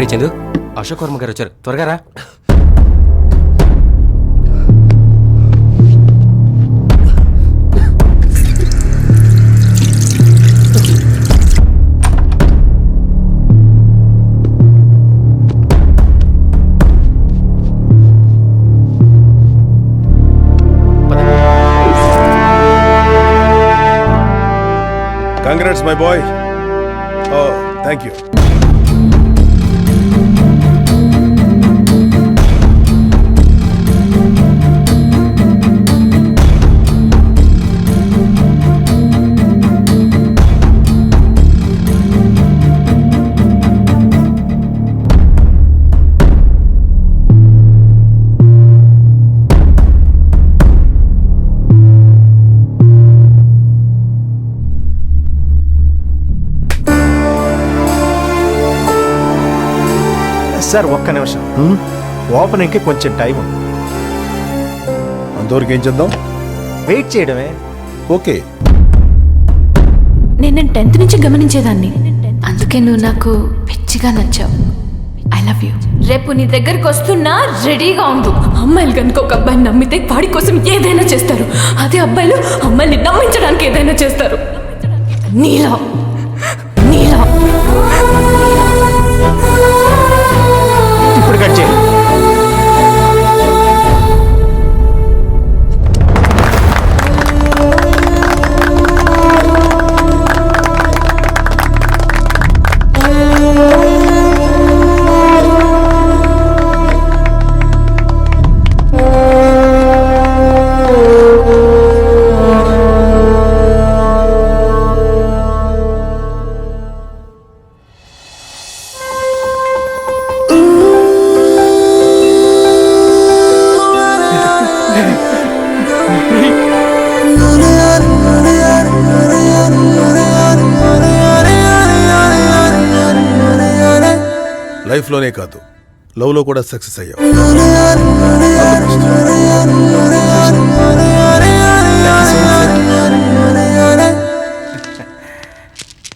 రే చందు, అశోక్ వర్మ గారు వచ్చారు, త్వరగా రా. Congrats, my boy. Oh, thank you. Sir ఒక్క నిమిషం, ఓపెనింగ్కి కొంచెం టైం ఉంది. అంతవరకు ఏం చేద్దాం? వెయిట్ చేయడమే. ఓకే. నేను 10th నుంచి గమనించేదాన్ని, అందుకే నువ్వు నాకు పిచ్చిగా నచ్చావు. I love you. రేపు నీ దగ్గరకు వస్తున్నా, రెడీగా ఉండు. అమ్మాయిలు కనుక ఒక అబ్బాయిని నమ్మితే వాడి కోసం ఏదైనా చేస్తారు. అదే అబ్బాయిలు అమ్మాయిని నమ్మించడానికి ఏదైనా చేస్తారు. నీలా నీలా ఇప్పుడు కట్ చేయి. లైఫ్లోనే కాదు, లవ్లో కూడా సక్సెస్ అయ్యావు.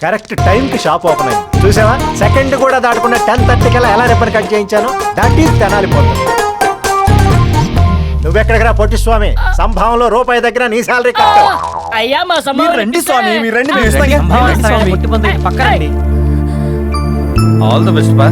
కరెక్ట్ టైంకి షాప్ ఓపెన్ అయింది. చూసావా, సెకండ్ కూడా దాటకుండా 10:30 కల్లా ఎలా రిబ్బన్ కట్ చేయించాను. దట్ ఈస్ తెనాలి పోతుంది. నువ్వెక్కడికి రా పొట్టి స్వామి, సంభావంలో రూపాయి దగ్గర నీ శాలరీ కట్. అయ్యా మా రండి స్వామి, మీరు రండి. పక్కన ఆల్ ద బెస్ట్ బా.